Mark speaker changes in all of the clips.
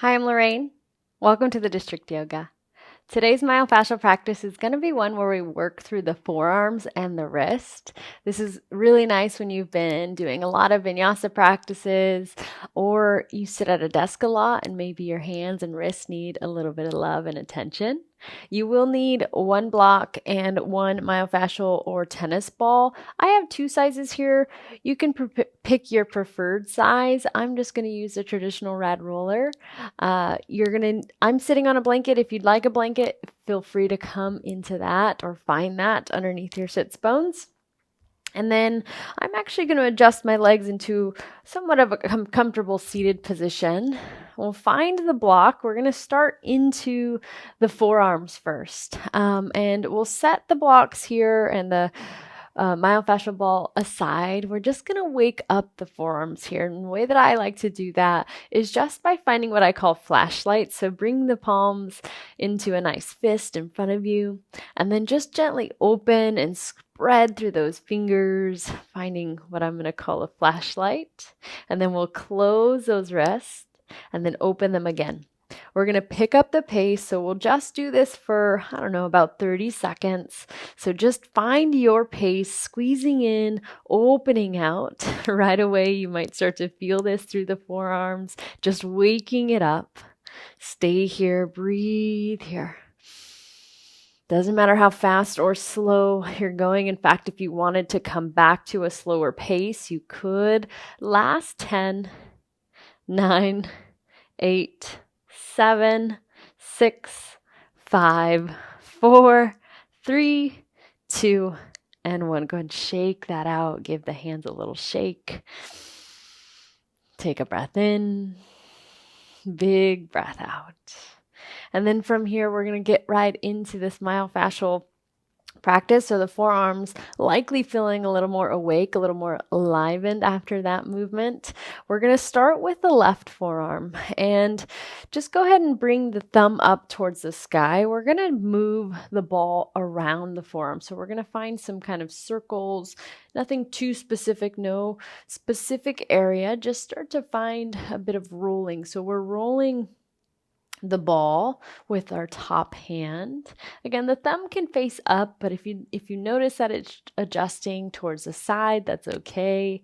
Speaker 1: Hi, I'm Lorraine. Welcome to the District Yoga. Today's myofascial practice is going to be one where we work through the forearms and the wrist. This is really nice when you've been doing a lot of vinyasa practices or you sit at a desk a lot and maybe your hands and wrists need a little bit of love and attention. You will need one block and one myofascial or tennis ball. I have two sizes here. You can pick your preferred size. I'm just going to use a traditional rad roller. I'm sitting on a blanket. If you'd like a blanket, feel free to come into that or find that underneath your sits bones. And then I'm actually going to adjust my legs into somewhat of a comfortable seated position. We'll find the block. We're going to start into the forearms first. And we'll set the blocks here and the myofascial ball aside. We're just going to wake up the forearms here. And the way that I like to do that is just by finding what I call flashlights. So bring the palms into a nice fist in front of you, and then just gently open and spread through those fingers, finding what I'm going to call a flashlight. And then we'll close those wrists and then open them again. We're going to pick up the pace, so we'll just do this for, about 30 seconds. So just find your pace, squeezing in, opening out. Right away, you might start to feel this through the forearms, just waking it up. Stay here, breathe here. Doesn't matter how fast or slow you're going. In fact, if you wanted to come back to a slower pace, you could. Last 10, 9, 8, 7, 6, 5, 4, 3, 2, and 1. Go ahead and shake that out. Give the hands a little shake. Take a breath in. Big breath out. And then from here, we're going to get right into this myofascial practice. So the forearms likely feeling a little more awake, a little more enlivened after that movement. We're going to start with the left forearm and just go ahead and bring the thumb up towards the sky. We're going to move the ball around the forearm. So we're going to find some kind of circles, nothing too specific, no specific area. Just start to find a bit of rolling. So we're rolling the ball with our top hand. Again, the thumb can face up, but if you notice that it's adjusting towards the side, that's okay.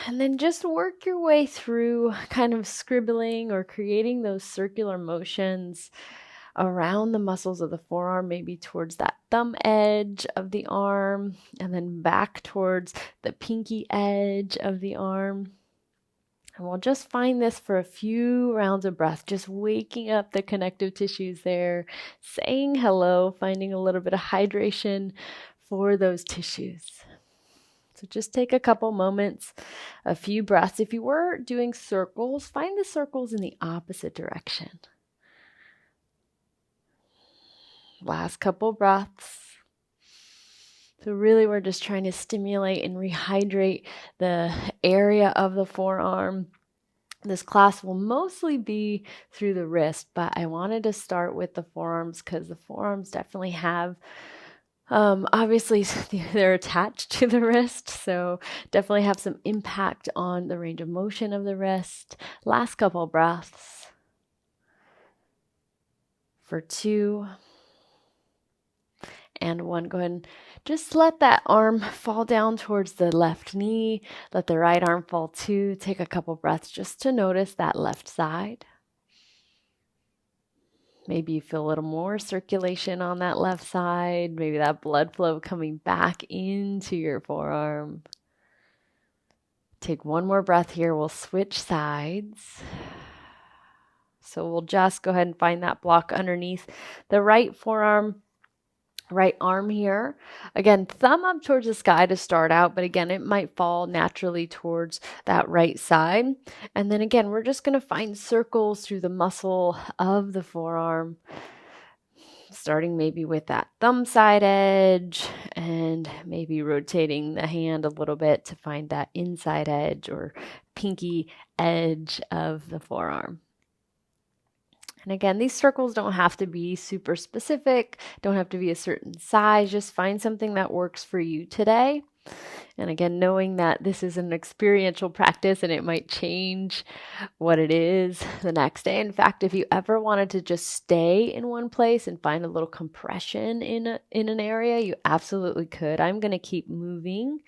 Speaker 1: And then just work your way through kind of scribbling or creating those circular motions around the muscles of the forearm, maybe towards that thumb edge of the arm, and then back towards the pinky edge of the arm. And we'll just find this for a few rounds of breath, just waking up the connective tissues there, saying hello, finding a little bit of hydration for those tissues. So just take a couple moments, a few breaths. If you were doing circles, find the circles in the opposite direction. Last couple breaths. So really, we're just trying to stimulate and rehydrate the area of the forearm. This class will mostly be through the wrist, but I wanted to start with the forearms because the forearms definitely have, obviously they're attached to the wrist, so definitely have some impact on the range of motion of the wrist. Last couple breaths for 2 and 1. Go ahead and just let that arm fall down towards the left knee. Let the right arm fall too. Take a couple breaths just to notice that left side. Maybe you feel a little more circulation on that left side. Maybe that blood flow coming back into your forearm. Take one more breath here. We'll switch sides. So we'll just go ahead and find that block underneath the right forearm. Right arm here. Again, thumb up towards the sky to start out, but again, it might fall naturally towards that right side. And then again, we're just going to find circles through the muscle of the forearm, starting maybe with that thumb side edge and maybe rotating the hand a little bit to find that inside edge or pinky edge of the forearm. And again, these circles don't have to be super specific, don't have to be a certain size. Just find something that works for you today. And again, knowing that this is an experiential practice and it might change what it is the next day. In fact, if you ever wanted to just stay in one place and find a little compression in an area, you absolutely could. I'm going to keep moving,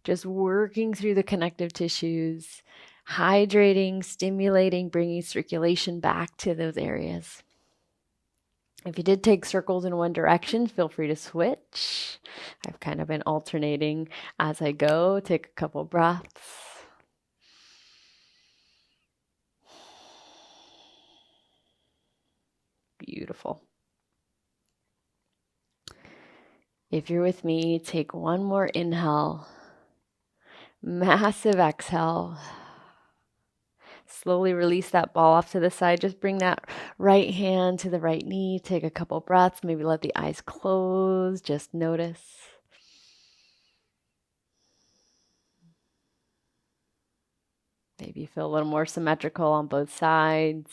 Speaker 1: just working through the connective tissues, hydrating, stimulating, bringing circulation back to those areas. If you did take circles in one direction, feel free to switch. I've kind of been alternating as I go. Take a couple breaths. Beautiful. If you're with me, take one more inhale. Massive exhale. Slowly release that ball off to the side. Just bring that right hand to the right knee. Take a couple breaths. Maybe let the eyes close. Just notice. Maybe you feel a little more symmetrical on both sides.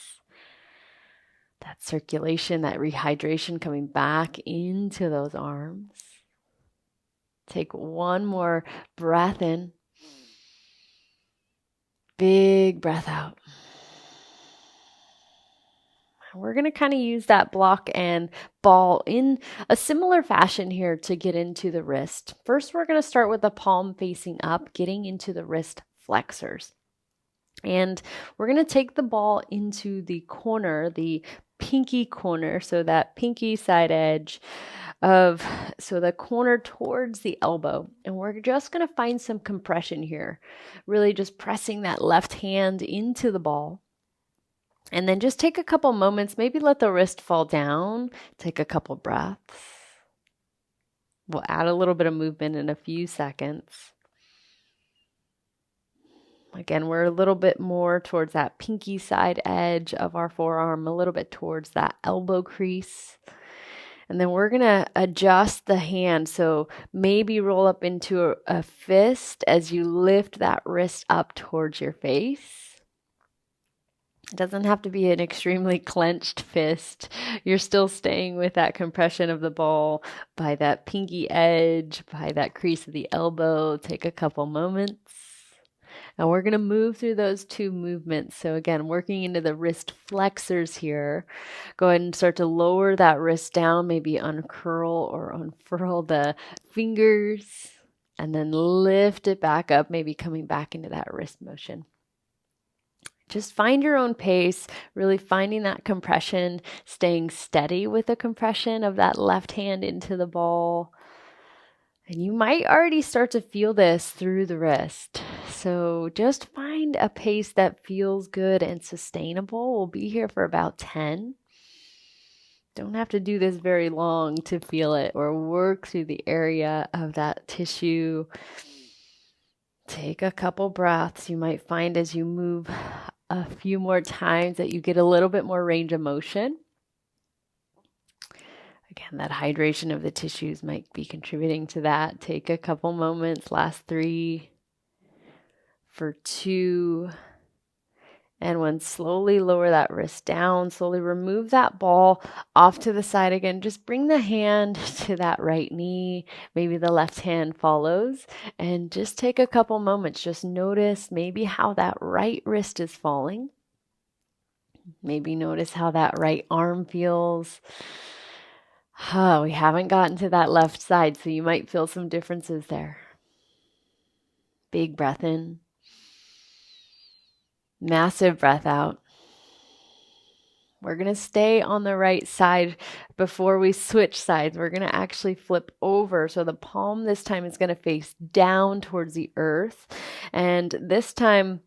Speaker 1: That circulation, that rehydration coming back into those arms. Take one more breath in. Big breath out. We're going to kind of use that block and ball in a similar fashion here to get into the wrist. First, we're going to start with the palm facing up, getting into the wrist flexors. And we're going to take the ball into the corner, the pinky corner, so that pinky side edge so the corner towards the elbow. And we're just going to find some compression here, really just pressing that left hand into the ball. And then just take a couple moments, maybe let the wrist fall down, take a couple breaths. We'll add a little bit of movement in a few seconds. Again, we're a little bit more towards that pinky side edge of our forearm, a little bit towards that elbow crease. And then we're going to adjust the hand. So maybe roll up into a fist as you lift that wrist up towards your face. It doesn't have to be an extremely clenched fist. You're still staying with that compression of the ball by that pinky edge, by that crease of the elbow. Take a couple moments. And we're going to move through those two movements. So again, working into the wrist flexors here. Go ahead and start to lower that wrist down, maybe uncurl or unfurl the fingers, and then lift it back up, maybe coming back into that wrist motion. Just find your own pace, really finding that compression, staying steady with the compression of that left hand into the ball. And you might already start to feel this through the wrist. So just find a pace that feels good and sustainable. We'll be here for about 10. Don't have to do this very long to feel it or work through the area of that tissue. Take a couple breaths. You might find as you move a few more times that you get a little bit more range of motion. Again, that hydration of the tissues might be contributing to that. Take a couple moments, last 3, for 2, and 1. Slowly lower that wrist down, slowly remove that ball off to the side again. Just bring the hand to that right knee. Maybe the left hand follows, and just take a couple moments. Just notice maybe how that right wrist is falling. Maybe notice how that right arm feels. We haven't gotten to that left side, so you might feel some differences there. Big breath in. Massive breath out. We're going to stay on the right side before we switch sides. We're going to actually flip over. So the palm this time is going to face down towards the earth. And this time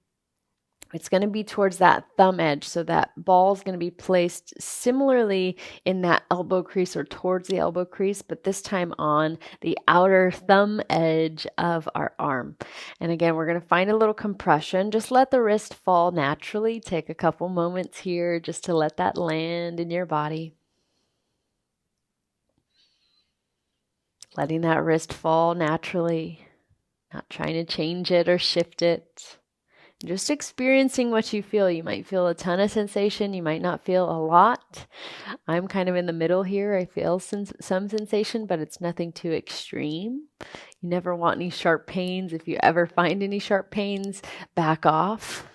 Speaker 1: it's going to be towards that thumb edge. So that ball is going to be placed similarly in that elbow crease or towards the elbow crease, but this time on the outer thumb edge of our arm. And again, we're going to find a little compression. Just let the wrist fall naturally. Take a couple moments here just to let that land in your body. Letting that wrist fall naturally, not trying to change it or shift it. Just experiencing what you feel. You might feel a ton of sensation. You might not feel a lot. I'm kind of in the middle here. I feel some sensation, but it's nothing too extreme. You never want any sharp pains. If you ever find any sharp pains, back off.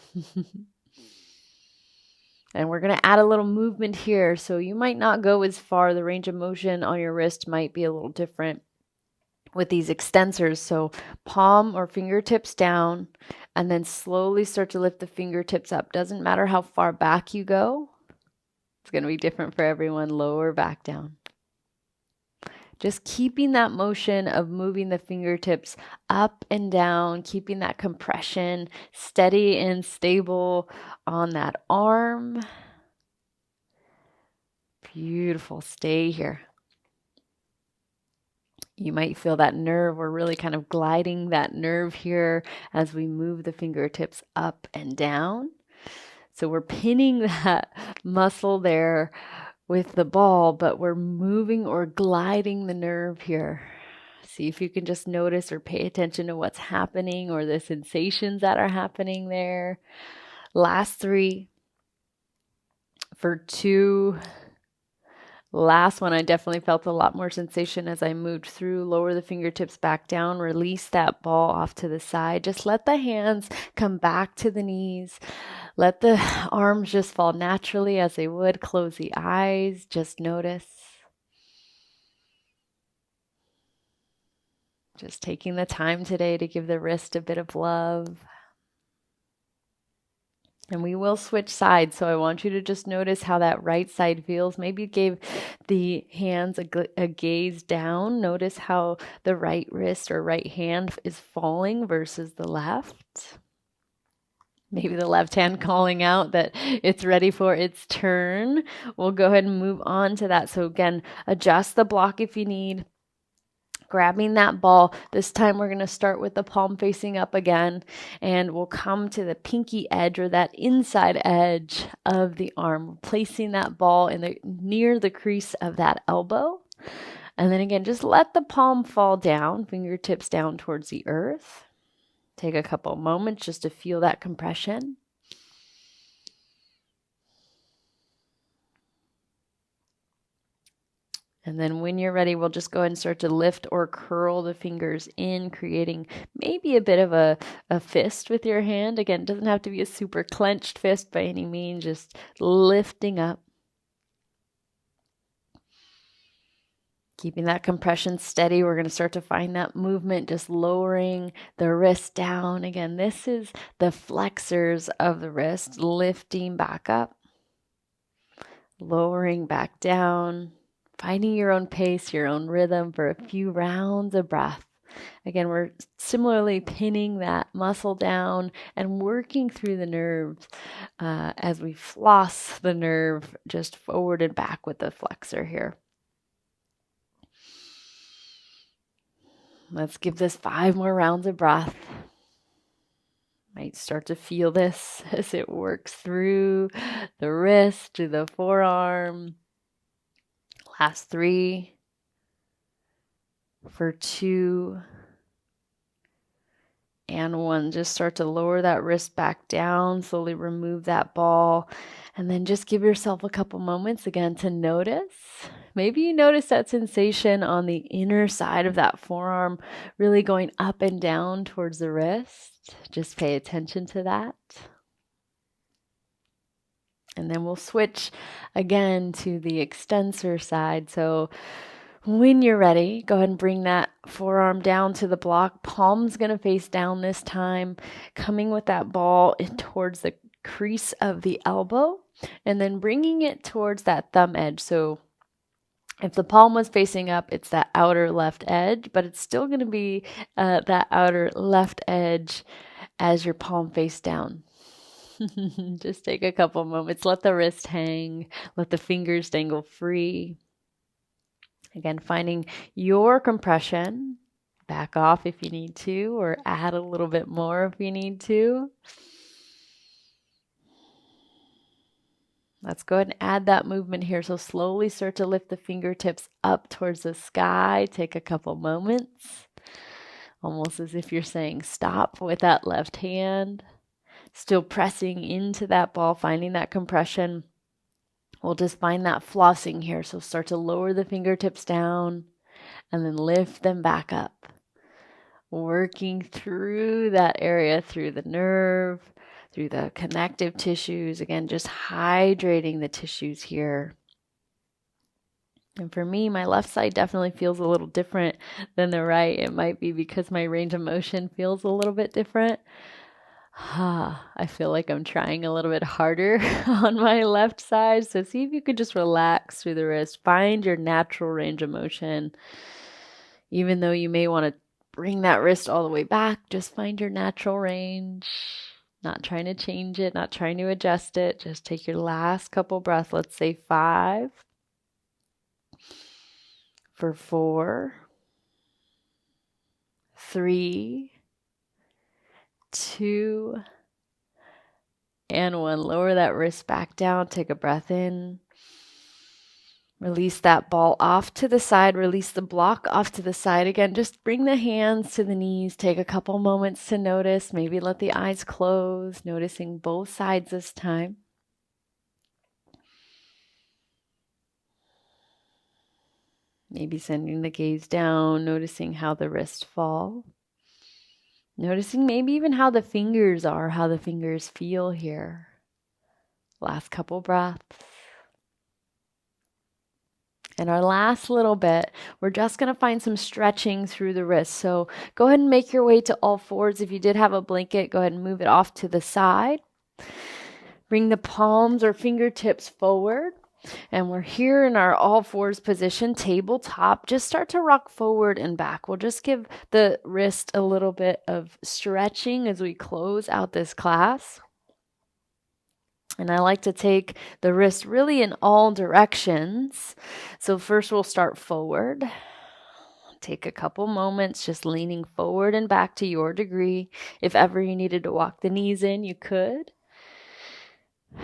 Speaker 1: And we're going to add a little movement here. So you might not go as far. The range of motion on your wrist might be a little different with these extensors. So palm or fingertips down, and then slowly start to lift the fingertips up. Doesn't matter how far back you go. It's going to be different for everyone. Lower back down. Just keeping that motion of moving the fingertips up and down, keeping that compression steady and stable on that arm. Beautiful. Stay here. You might feel that nerve. We're really kind of gliding that nerve here as we move the fingertips up and down. So we're pinning that muscle there with the ball, but we're moving or gliding the nerve here. See if you can just notice or pay attention to what's happening or the sensations that are happening there. Last 3. For 2. Last one, I definitely felt a lot more sensation as I moved through. Lower the fingertips back down, release that ball off to the side. Just let the hands come back to the knees. Let the arms just fall naturally as they would. Close the eyes, just notice. Just taking the time today to give the wrist a bit of love. And we will switch sides, so I want you to just notice how that right side feels. Maybe give the hands a gaze down. Notice how the right wrist or right hand is falling versus the left. Maybe the left hand calling out that it's ready for its turn. We'll go ahead and move on to that. So again, adjust the block if you need. Grabbing that ball. This time we're going to start with the palm facing up again, and we'll come to the pinky edge or that inside edge of the arm, placing that ball near the crease of that elbow. And then again, just let the palm fall down, fingertips down towards the earth. Take a couple moments just to feel that compression. And then when you're ready, we'll just go ahead and start to lift or curl the fingers in, creating maybe a bit of a fist with your hand. Again, it doesn't have to be a super clenched fist by any means, just lifting up. Keeping that compression steady, we're going to start to find that movement, just lowering the wrist down. Again, this is the flexors of the wrist, lifting back up, lowering back down. Finding your own pace, your own rhythm for a few rounds of breath. Again, we're similarly pinning that muscle down and working through the nerves as we floss the nerve just forward and back with the flexor here. Let's give this 5 more rounds of breath. Might start to feel this as it works through the wrist to the forearm. Last 3, for 2, and 1. Just start to lower that wrist back down, slowly remove that ball, and then just give yourself a couple moments again to notice. Maybe you notice that sensation on the inner side of that forearm, really going up and down towards the wrist. Just pay attention to that. And then we'll switch again to the extensor side. So when you're ready, go ahead and bring that forearm down to the block. Palm's going to face down this time, coming with that ball in towards the crease of the elbow, and then bringing it towards that thumb edge. So if the palm was facing up, it's that outer left edge, but it's still going to be that outer left edge as your palm face down. Just take a couple moments. Let the wrist hang. Let the fingers dangle free. Again, finding your compression. Back off if you need to, or add a little bit more if you need to. Let's go ahead and add that movement here. So slowly start to lift the fingertips up towards the sky. Take a couple moments. Almost as if you're saying stop with that left hand. Still pressing into that ball, finding that compression. We'll just find that flossing here. So start to lower the fingertips down and then lift them back up. working through that area, through the nerve, through the connective tissues. Again, just hydrating the tissues here. And for me, my left side definitely feels a little different than the right. It might be because my range of motion feels a little bit different. I feel like I'm trying a little bit harder on my left side. So see if you could just relax through the wrist. Find your natural range of motion. Even though you may want to bring that wrist all the way back, just find your natural range. Not trying to change it, not trying to adjust it. Just take your last couple breaths. Let's say 5 for 4, 3, 2, and 1. Lower that wrist back down. Take a breath in. Release that ball off to the side. Release the block off to the side. Again, just bring the hands to the knees. Take a couple moments to notice. Maybe let the eyes close, noticing both sides this time. Maybe sending the gaze down, noticing how the wrists fall. Noticing maybe even how the fingers are, how the fingers feel here. Last couple breaths. And our last little bit, we're just going to find some stretching through the wrist. So go ahead and make your way to all fours. If you did have a blanket, go ahead and move it off to the side. Bring the palms or fingertips forward. And we're here in our all fours position, tabletop. Just start to rock forward and back. We'll just give the wrist a little bit of stretching as we close out this class. And I like to take the wrist really in all directions. So first we'll start forward. Take a couple moments just leaning forward and back to your degree. If ever you needed to walk the knees in, you could.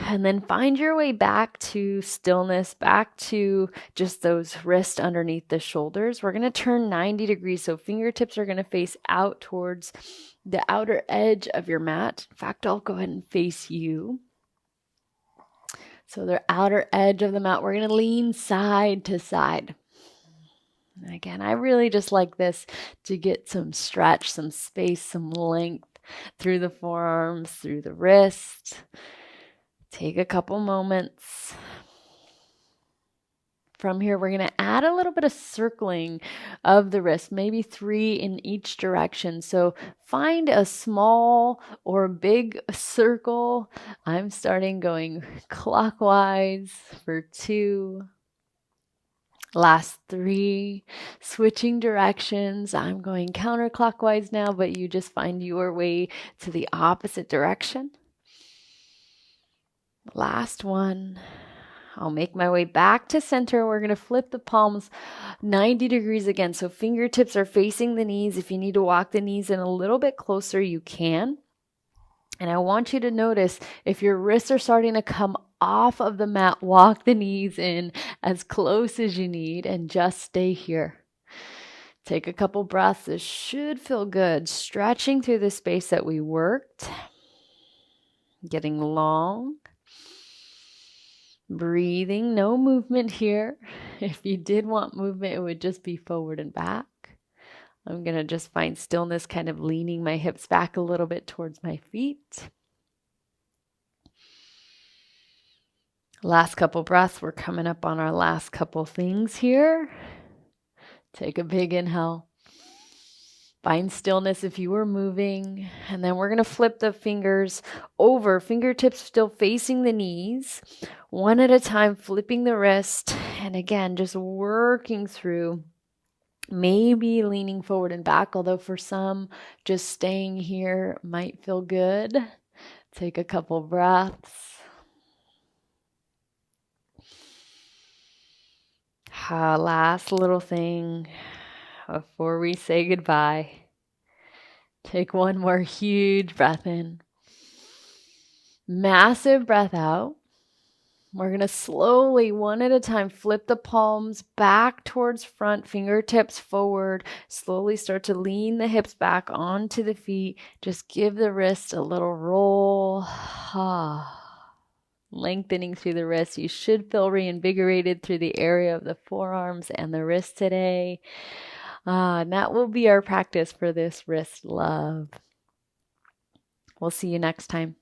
Speaker 1: And then find your way back to stillness, back to just those wrists underneath the shoulders. We're going to turn 90 degrees. So fingertips are going to face out towards the outer edge of your mat. In fact, I'll go ahead and face you. So the outer edge of the mat, we're going to lean side to side. And again, I really just like this to get some stretch, some space, some length through the forearms, through the wrist. Take a couple moments. From here, we're going to add a little bit of circling of the wrist, maybe 3 in each direction. So find a small or big circle. I'm starting going clockwise for 2. Last 3. Switching directions. I'm going counterclockwise now, but you just find your way to the opposite direction. Last 1. I'll make my way back to center. We're going to flip the palms 90 degrees again. So fingertips are facing the knees. If you need to walk the knees in a little bit closer, you can. And I want you to notice if your wrists are starting to come off of the mat, walk the knees in as close as you need and just stay here. Take a couple breaths. This should feel good. Stretching through the space that we worked. Getting long. Breathing, no movement here. If you did want movement, it would just be forward and back. I'm going to just find stillness, kind of leaning my hips back a little bit towards my feet. Last couple breaths. We're coming up on our last couple things here. Take a big inhale. Find stillness if you were moving. And then we're going to flip the fingers over. Fingertips still facing the knees. One at a time, flipping the wrist. And again, just working through. Maybe leaning forward and back. Although for some, just staying here might feel good. Take a couple breaths. Last little thing before we say goodbye. Take one more huge breath in. Massive breath out. We're going to slowly, one at a time, flip the palms back towards front, fingertips forward. Slowly start to lean the hips back onto the feet. Just give the wrist a little roll. Lengthening through the wrist. You should feel reinvigorated through the area of the forearms and the wrist today. And that will be our practice for this wrist love. We'll see you next time.